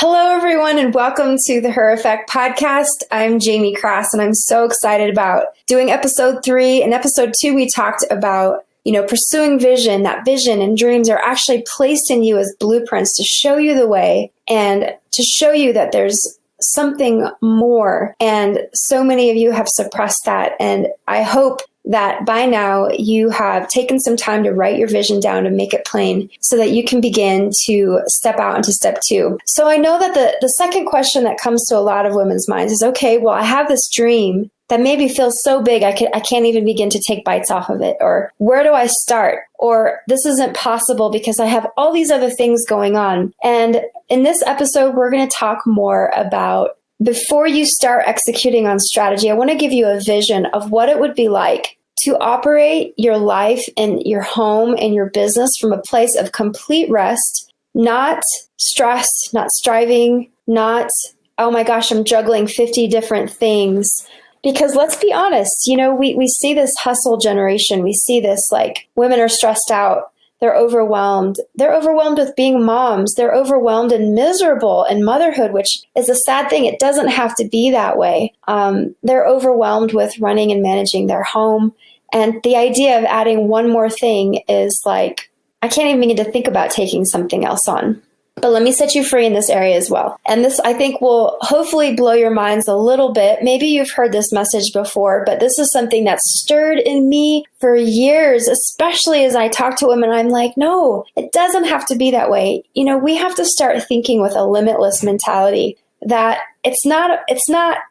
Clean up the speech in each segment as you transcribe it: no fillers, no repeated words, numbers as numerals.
Hello, everyone, and welcome to the Her Effect podcast. I'm Jamie Cross, and I'm so excited about doing episode 3. In episode 2, we talked about, pursuing vision. That vision and dreams are actually placed in you as blueprints to show you the way and to show you that there's something more. And so many of you have suppressed that. And I hope that by now you have taken some time to write your vision down and make it plain so that you can begin to step out into step 2. So I know that the second question that comes to a lot of women's minds is, okay, well, I have this dream that maybe feels so big I can't even begin to take bites off of it. Or where do I start? Or this isn't possible because I have all these other things going on. And in this episode, we're going to talk more about, before you start executing on strategy, I want to give you a vision of what it would be like to operate your life and your home and your business from a place of complete rest, not stress, not striving, not, oh my gosh, I'm juggling 50 different things. Because let's be honest, we see this hustle generation. We see this, like, women are stressed out. They're overwhelmed. They're overwhelmed with being moms. They're overwhelmed and miserable in motherhood, which is a sad thing. It doesn't have to be that way. They're overwhelmed with running and managing their home. And the idea of adding one more thing is like, I can't even begin to think about taking something else on. But let me set you free in this area as well. And this, I think, will hopefully blow your minds a little bit. Maybe you've heard this message before, but this is something that's stirred in me for years, especially as I talk to women. I'm like, no, it doesn't have to be that way. We have to start thinking with a limitless mentality that it's not,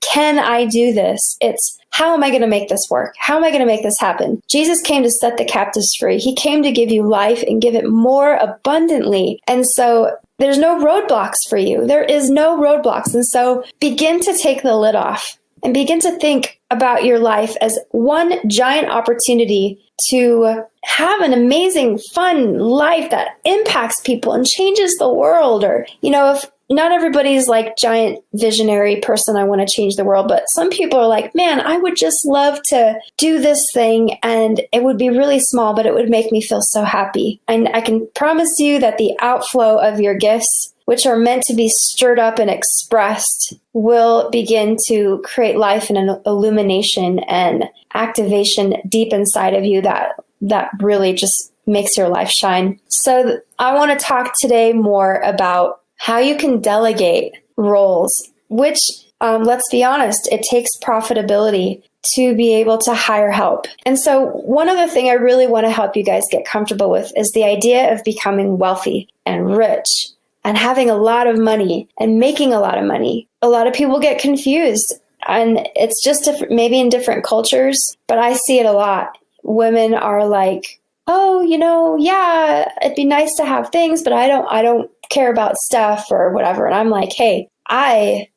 can I do this? It's, how am I going to make this work? How am I going to make this happen? Jesus came to set the captives free. He came to give you life and give it more abundantly. And so there's no roadblocks for you. There is no roadblocks. And so begin to take the lid off and begin to think about your life as one giant opportunity to have an amazing, fun life that impacts people and changes the world. Or, if not everybody's like giant visionary person, I want to change the world, but some people are like, man, I would just love to do this thing and it would be really small, but it would make me feel so happy. And I can promise you that the outflow of your gifts, which are meant to be stirred up and expressed, will begin to create life and an illumination and activation deep inside of you that really just makes your life shine. So I want to talk today more about how you can delegate roles, which, let's be honest, it takes profitability to be able to hire help. And so one other thing I really want to help you guys get comfortable with is the idea of becoming wealthy and rich and having a lot of money and making a lot of money. A lot of people get confused, and it's just maybe in different cultures, but I see it a lot. Women are like, oh, yeah, it'd be nice to have things, but I don't care about stuff or whatever. And I'm like, hey, I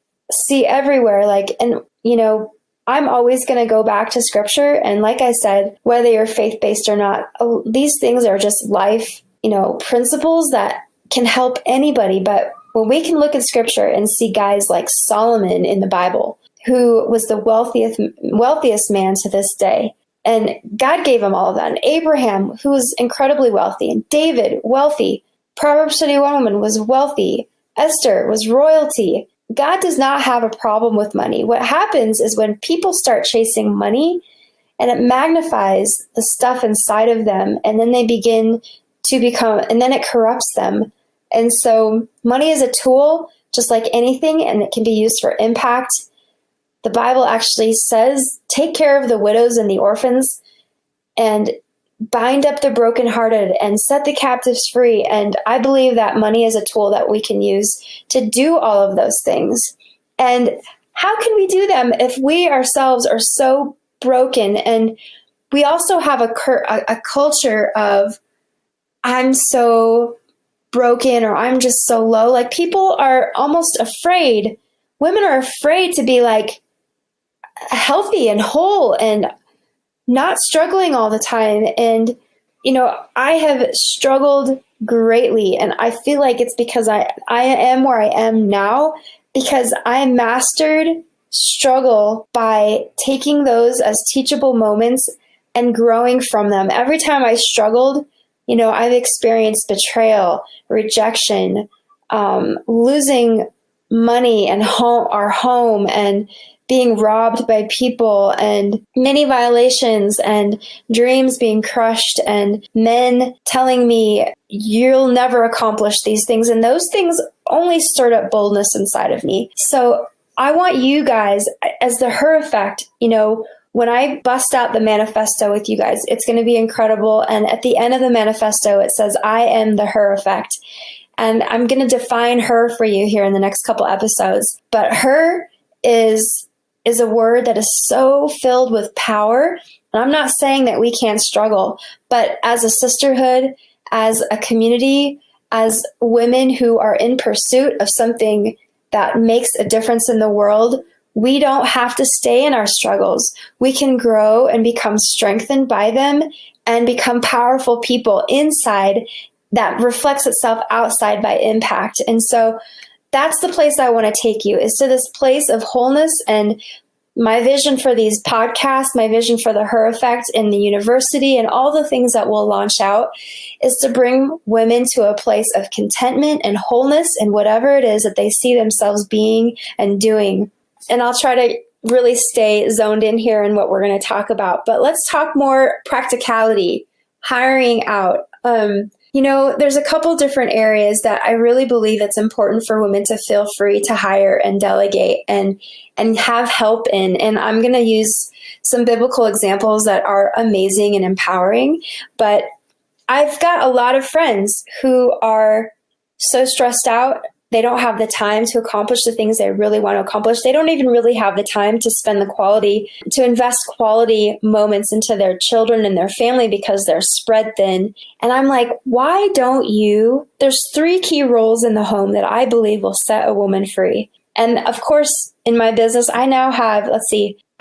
see everywhere, I'm always going to go back to scripture. And like I said, whether you're faith-based or not, these things are just life, principles that can help anybody. But when we can look at scripture and see guys like Solomon in the Bible, who was the wealthiest man to this day, and God gave him all of that. And Abraham, who was incredibly wealthy, and David, wealthy. Proverbs 31 woman was wealthy. Esther was royalty. God does not have a problem with money. What happens is when people start chasing money, and it magnifies the stuff inside of them, and then they begin to become, and then it corrupts them. And so money is a tool, just like anything, and it can be used for impact. The Bible actually says, take care of the widows and the orphans, and bind up the brokenhearted and set the captives free. And I believe that money is a tool that we can use to do all of those things. And how can we do them if we ourselves are so broken? And we also have a culture of, I'm so broken, or I'm just so low. Like, people are almost afraid. Women are afraid to be like healthy and whole and not struggling all the time. And, I have struggled greatly. And I feel like it's because I am where I am now, because I mastered struggle by taking those as teachable moments and growing from them. Every time I struggled, I've experienced betrayal, rejection, losing money and our home and being robbed by people and many violations and dreams being crushed and men telling me you'll never accomplish these things. And those things only stirred up boldness inside of me. So I want you guys, as the Her Effect, when I bust out the manifesto with you guys, it's going to be incredible. And at the end of the manifesto, it says, I am the Her Effect. And I'm going to define her for you here in the next couple episodes. But her is a word that is so filled with power. And I'm not saying that we can't struggle, but as a sisterhood, as a community, as women who are in pursuit of something that makes a difference in the world, we don't have to stay in our struggles. We can grow and become strengthened by them and become powerful people inside that reflects itself outside by impact. And so that's the place I want to take you, is to this place of wholeness. And my vision for these podcasts, my vision for the Her Effect in the university and all the things that we'll launch out is to bring women to a place of contentment and wholeness in whatever it is that they see themselves being and doing. And I'll try to really stay zoned in here in what we're going to talk about. But let's talk more practicality, hiring out. There's a couple different areas that I really believe it's important for women to feel free to hire and delegate and have help in. And I'm going to use some biblical examples that are amazing and empowering. But I've got a lot of friends who are so stressed out. They don't have the time to accomplish the things they really want to accomplish. They don't even really have the time to spend to invest quality moments into their children and their family because they're spread thin. And I'm like, why don't you? There's 3 key roles in the home that I believe will set a woman free. And of course, in my business, I now have,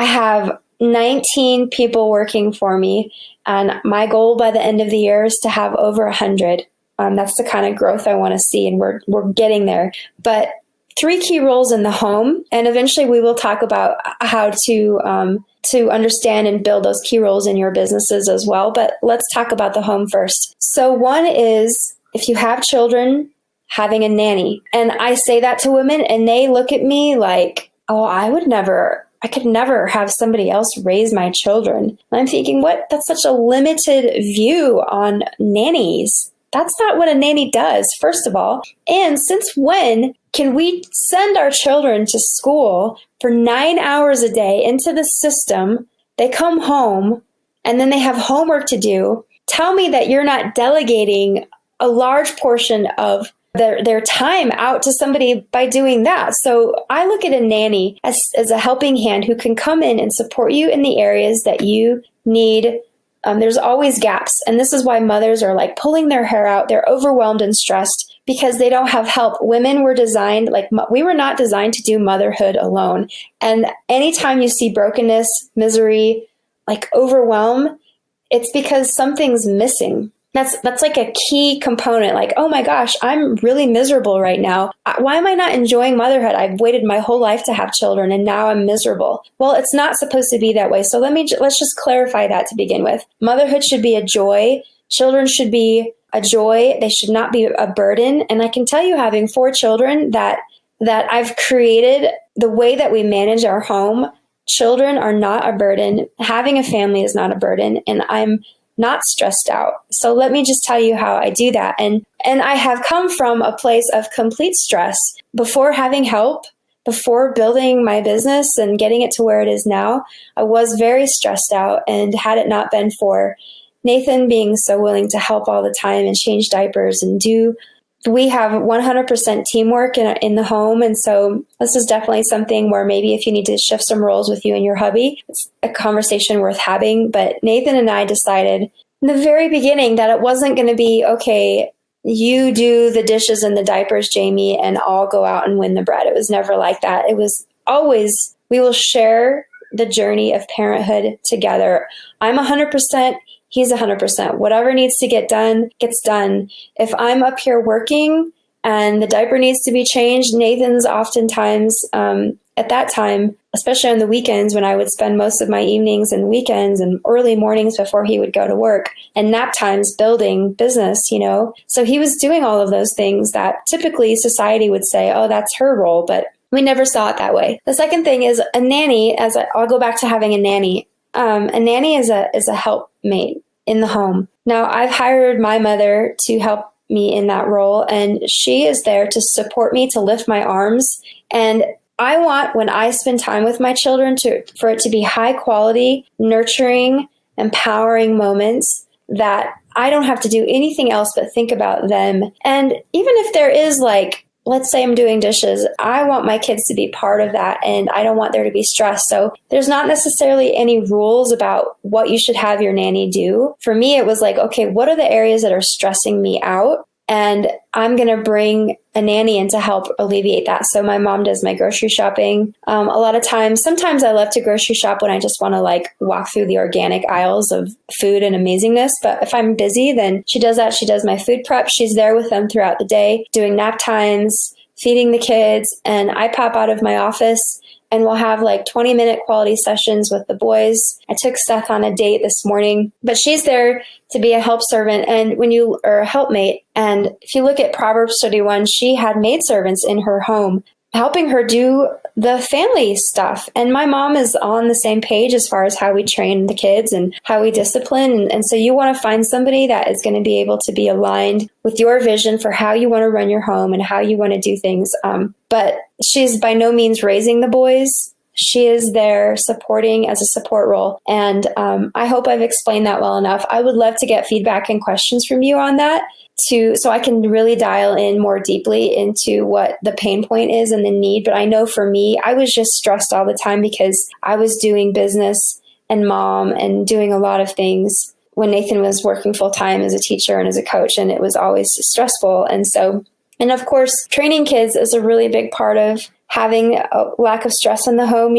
I have 19 people working for me. And my goal by the end of the year is to have over 100. That's the kind of growth I want to see, and we're getting there. But 3 key roles in the home, and eventually we will talk about how to understand and build those key roles in your businesses as well. But let's talk about the home first. So one is, if you have children, having a nanny. And I say that to women, and they look at me like, oh, I could never have somebody else raise my children. And I'm thinking, what? That's such a limited view on nannies. That's not what a nanny does, first of all. And since when can we send our children to school for 9 hours a day into the system? They come home and then they have homework to do. Tell me that you're not delegating a large portion of their time out to somebody by doing that. So I look at a nanny as a helping hand who can come in and support you in the areas that you need. There's always gaps. And this is why mothers are like pulling their hair out. They're overwhelmed and stressed because they don't have help. Women were designed, we were not designed to do motherhood alone. And anytime you see brokenness, misery, overwhelm, it's because something's missing. That's like a key component. Like, oh my gosh, I'm really miserable right now. Why am I not enjoying motherhood? I've waited my whole life to have children and now I'm miserable. Well, it's not supposed to be that way. So let's just clarify that to begin with. Motherhood should be a joy. Children should be a joy. They should not be a burden. And I can tell you, having 4 children, that I've created the way that we manage our home. Children are not a burden. Having a family is not a burden. And I'm not stressed out. So let me just tell you how I do that. And I have come from a place of complete stress before having help, before building my business and getting it to where it is now. I was very stressed out, and had it not been for Nathan being so willing to help all the time and change diapers and we have 100% teamwork in the home. And so this is definitely something where maybe if you need to shift some roles with you and your hubby, it's a conversation worth having. But Nathan and I decided in the very beginning that it wasn't going to be, okay, you do the dishes and the diapers, Jamie, and I'll go out and win the bread. It was never like that. It was always, we will share the journey of parenthood together. I'm 100%. He's 100%. Whatever needs to get done, gets done. If I'm up here working and the diaper needs to be changed, Nathan's oftentimes at that time, especially on the weekends when I would spend most of my evenings and weekends and early mornings before he would go to work and nap times building business, So he was doing all of those things that typically society would say, oh, that's her role, but we never saw it that way. The second thing is a nanny, I'll go back to having a nanny. A nanny is a helpmate in the home. Now, I've hired my mother to help me in that role, and she is there to support me, to lift my arms. And I want, when I spend time with my children, for it to be high quality, nurturing, empowering moments that I don't have to do anything else but think about them. And even if there is let's say I'm doing dishes, I want my kids to be part of that, and I don't want there to be stress. So there's not necessarily any rules about what you should have your nanny do. For me, it was okay, what are the areas that are stressing me out? And I'm going to bring a nanny in to help alleviate that. So my mom does my grocery shopping. A lot of times, sometimes I love to grocery shop when I just want to walk through the organic aisles of food and amazingness. But if I'm busy, then she does that. She does my food prep. She's there with them throughout the day, doing nap times, feeding the kids. And I pop out of my office and we'll have 20-minute quality sessions with the boys. I took Seth on a date this morning, but she's there to be a help servant and or a helpmate. And if you look at Proverbs 31, she had maidservants in her home helping her do the family stuff. And my mom is on the same page as far as how we train the kids and how we discipline. And so you want to find somebody that is going to be able to be aligned with your vision for how you want to run your home and how you want to do things. But she's by no means raising the boys. She is there supporting as a support role. And I hope I've explained that well enough. I would love to get feedback and questions from you on that so I can really dial in more deeply into what the pain point is and the need. But I know for me, I was just stressed all the time because I was doing business and mom and doing a lot of things when Nathan was working full time as a teacher and as a coach, and it was always stressful. And of course, training kids is a really big part of having a lack of stress in the home.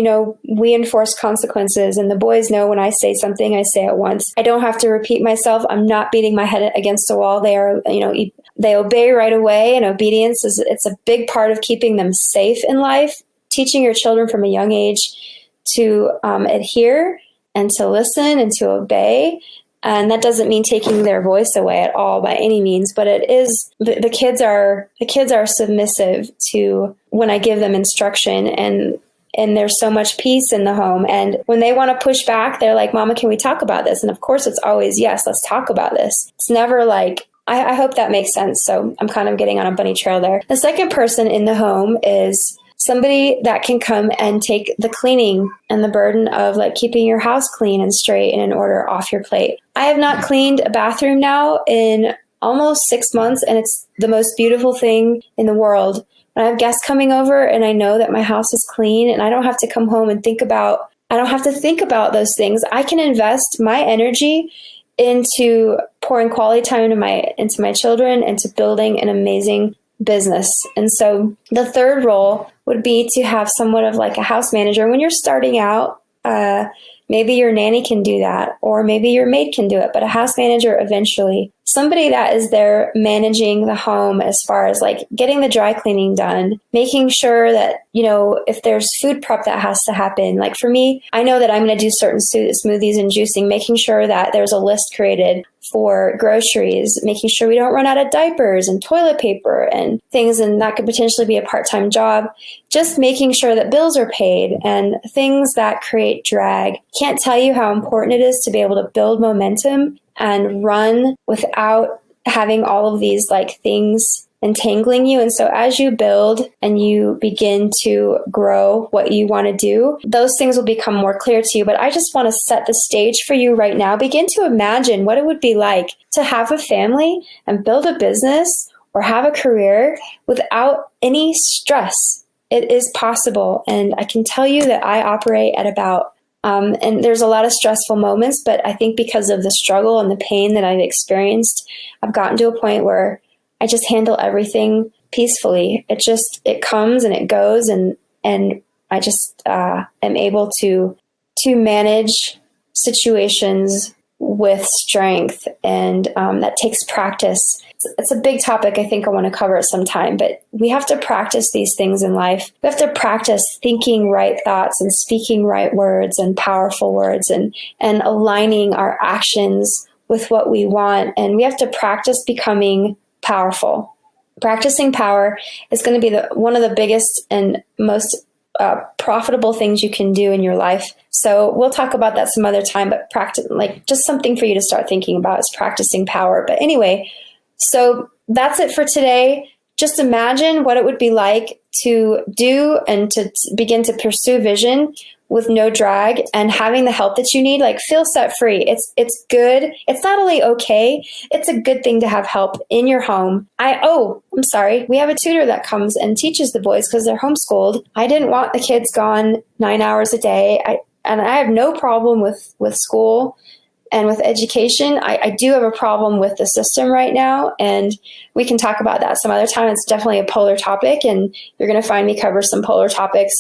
We enforce consequences, and the boys know when I say something, I say it once. I don't have to repeat myself. I'm not beating my head against a wall. They are, they obey right away, and obedience it's a big part of keeping them safe in life. Teaching your children from a young age to adhere and to listen and to obey. And that doesn't mean taking their voice away at all by any means, but it is the kids are submissive to when I give them instruction, and there's so much peace in the home. And when they want to push back, they're like, Mama, can we talk about this? And of course it's always, yes, let's talk about this. It's never I hope that makes sense. So I'm kind of getting on a bunny trail there. The second person in the home is somebody that can come and take the cleaning and the burden of keeping your house clean and straight and in order off your plate. I have not cleaned a bathroom now in almost 6 months, and it's the most beautiful thing in the world. When I have guests coming over and I know that my house is clean and I don't have to come home and think about those things. I can invest my energy into pouring quality time into my children and to building an amazing business. And so the third role would be to have somewhat of a house manager. When you're starting out, maybe your nanny can do that, or maybe your maid can do it, but a house manager eventually. Somebody that is there managing the home as far as getting the dry cleaning done, making sure that, if there's food prep that has to happen. For me, I know that I'm going to do certain smoothies and juicing, making sure that there's a list created for groceries, making sure we don't run out of diapers and toilet paper and things, and that could potentially be a part-time job. Just making sure that bills are paid and things that create drag. Can't tell you how important it is to be able to build momentum and run without having all of these things entangling you. And so as you build and you begin to grow what you want to do, those things will become more clear to you. But I just want to set the stage for you right now. Begin to imagine what it would be like to have a family and build a business or have a career without any stress. It is possible. And I can tell you that I operate at about and there's a lot of stressful moments, but I think because of the struggle and the pain that I've experienced, I've gotten to a point where I just handle everything peacefully. It comes and it goes, and I just am able to manage situations with strength, and that takes practice. It's a big topic. I think I want to cover at some time, but we have to practice these things in life. We have to practice thinking right thoughts and speaking right words and powerful words and aligning our actions with what we want. And we have to practice becoming powerful. Practicing power is going to be one of the biggest and most profitable things you can do in your life. So we'll talk about that some other time, but just something for you to start thinking about is practicing power. But anyway, so that's it for today. Just imagine what it would be like to do and to begin to pursue vision with no drag and having the help that you need. Like, feel set free. It's good. It's not only okay, it's a good thing to have help in your home. I'm sorry. We have a tutor that comes and teaches the boys because they're homeschooled. I didn't want the kids gone 9 hours a day. I have no problem with school and with education. I do have a problem with the system right now, and we can talk about that some other time. It's definitely a polar topic, and you're going to find me cover some polar topics,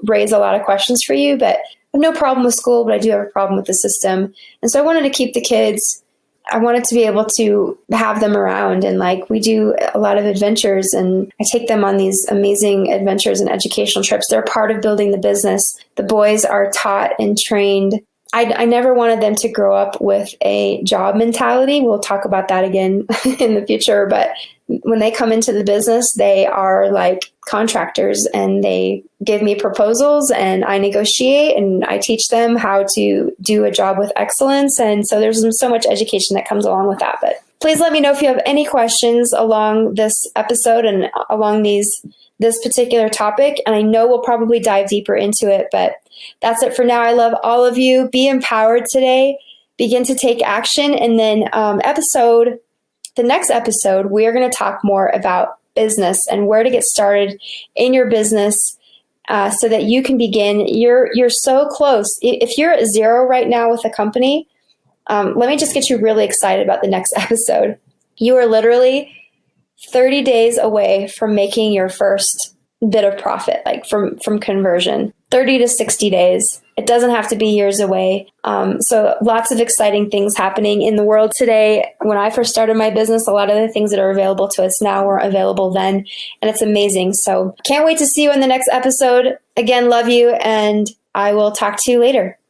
raise a lot of questions for you, but I have no problem with school, but I do have a problem with the system. And so I wanted to keep the kids. I wanted to be able to have them around, and we do a lot of adventures, and I take them on these amazing adventures and educational trips. They're part of building the business. The boys are taught and trained. I never wanted them to grow up with a job mentality. We'll talk about that again in the future. But when they come into the business, they are like contractors, and they give me proposals and I negotiate and I teach them how to do a job with excellence. And so there's so much education that comes along with that. But please let me know if you have any questions along this episode and along this particular topic. And I know we'll probably dive deeper into it, but that's it for now. I love all of you. Be empowered today. Begin to take action. And then the next episode, we are going to talk more about business and where to get started in your business so that you can begin. You're so close. If you're at zero right now with a company, let me just get you really excited about the next episode. You are literally 30 days away from making your first bit of profit, from conversion. 30 to 60 days. It doesn't have to be years away. So lots of exciting things happening in the world today. When I first started my business, a lot of the things that are available to us now weren't available then. And it's amazing. So can't wait to see you in the next episode. Again, love you, and I will talk to you later.